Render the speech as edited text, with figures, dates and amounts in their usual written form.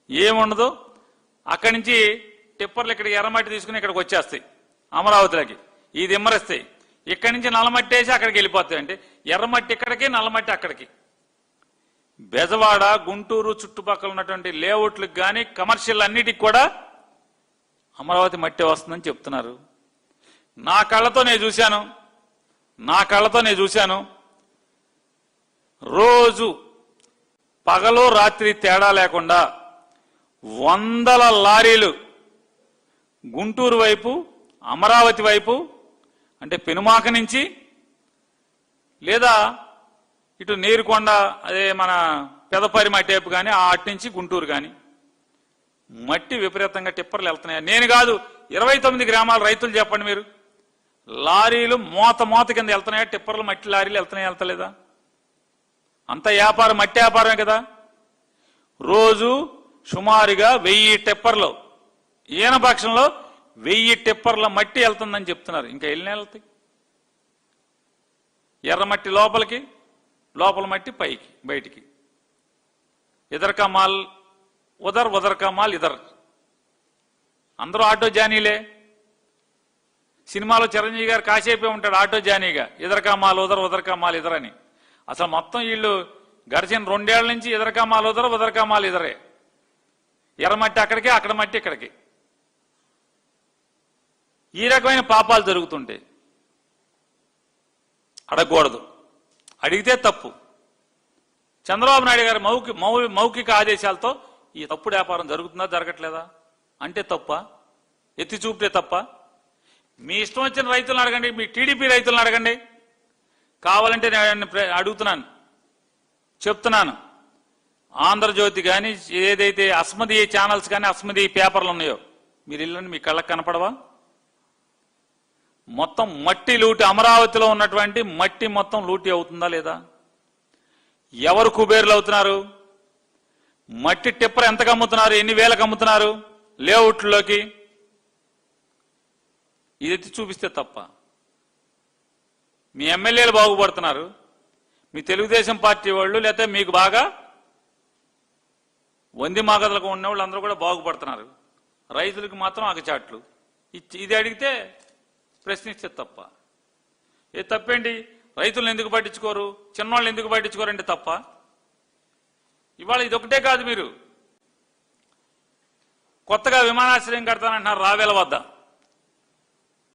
ఏముండదు. అక్కడి నుంచి టిప్పర్లు ఇక్కడికి ఎర్రమట్టి తీసుకుని ఇక్కడికి వచ్చేస్తాయి అమరావతిలోకి. ఇది ఇమ్మరిస్తాయి. ఇక్కడి నుంచి నల్లమట్టి వేసి అక్కడికి వెళ్ళిపోతాయి. అంటే ఎర్రమట్టి ఇక్కడికి, నల్లమట్టి అక్కడికి. బెజవాడ, గుంటూరు చుట్టుపక్కల ఉన్నటువంటి లేఅవుట్లకు కానీ కమర్షియల్ అన్నిటికి కూడా అమరావతి మట్టి వస్తుందని చెప్తున్నారు. నా కళ్ళతో నేను చూశాను. రోజు పగలు రాత్రి తేడా లేకుండా వందల లారీలు గుంటూరు వైపు, అమరావతి వైపు, అంటే పెనుమాక నుంచి లేదా ఇటు నీరుకొండ, అదే మన పెదపరి మట్టి వైపు కానీ అటు నుంచి గుంటూరు కానీ మట్టి విపరీతంగా టిప్పర్లు వెళ్తున్నాయి. నేను కాదు, 29 గ్రామాల రైతులు చెప్పండి మీరు. లారీలు మోత కింద వెళ్తున్నాయా? టిప్పర్లు మట్టి లారీలు వెళ్తలేదా? అంత వ్యాపారం మట్టి వ్యాపారమే కదా. రోజు సుమారుగా 1000 టిప్పర్లు, ఈయన పక్షంలో 1000 టిప్పర్ల మట్టి వెళ్తుందని చెప్తున్నారు. ఇంకా ఎన్ని వెళ్తాయి? ఎర్రమట్టి లోపలికి, లోపల మట్టి పైకి బయటికి. ఇదర్ మాల్ ఉదర్ మాల్ ఇదర్. అందరూ ఆటో జానీలే. సినిమాలో చిరంజీవి గారు కాసేపే ఉంటాడు ఆటో జానీగా, ఇదర్ మాల్ మాల్ ఇదర్ అని. అసలు మొత్తం వీళ్ళు గడిచిన 2 ఏళ్ల నుంచి ఇదర్ మాల్ మాల్ ఇదరే. ఎర్రమట్టి అక్కడికి, అక్కడ మట్టి ఇక్కడికి. ఈ రకమైన పాపాలు జరుగుతుంటే అడగకూడదు, అడిగితే తప్పు. చంద్రబాబు నాయుడు గారి మౌఖిక ఆదేశాలతో ఈ తప్పుడు వ్యాపారం జరుగుతుందా, జరగట్లేదా అంటే తప్ప, ఎత్తి చూపితే తప్ప. మీ ఇష్టం వచ్చిన రైతులను అడగండి, మీ టీడీపీ రైతులను అడగండి. కావాలంటే నేను అడుగుతున్నాను, చెప్తున్నాను. ఆంధ్రజ్యోతి కానీ, ఏదైతే అస్మదీయ ఛానల్స్ కానీ, అస్మదీయ పేపర్లు ఉన్నాయో, మీరు ఇల్లండి, మీ కళ్ళకు కనపడవా? మొత్తం మట్టి లూటి, అమరావతిలో ఉన్నటువంటి మట్టి మొత్తం లూటి అవుతుందా లేదా? ఎవరు కుబేర్లు అవుతున్నారు? మట్టి టిప్పర్ ఎంతకు అమ్ముతున్నారు? ఎన్ని వేలకు అమ్ముతున్నారు లేఅవుట్లోకి? ఇది చూపిస్తే తప్ప. మీ ఎమ్మెల్యేలు బాగుపడుతున్నారు, మీ తెలుగుదేశం పార్టీ వాళ్ళు, లేకపోతే మీకు బాగా వంది మాగదలకు ఉన్న వాళ్ళు అందరూ కూడా బాగుపడుతున్నారు. రైతులకు మాత్రం అగచాట్లు. ఇది అడిగితే ప్రశ్నిస్తే తప్ప. ఏ తప్పేంటి? రైతులను ఎందుకు పట్టించుకోరు, చిన్నవాళ్ళు ఎందుకు పట్టించుకోరంటే తప్ప. ఇవాళ ఇదొకటే కాదు, మీరు కొత్తగా విమానాశ్రయం కడతానంటున్నారు రావేల వద్ద.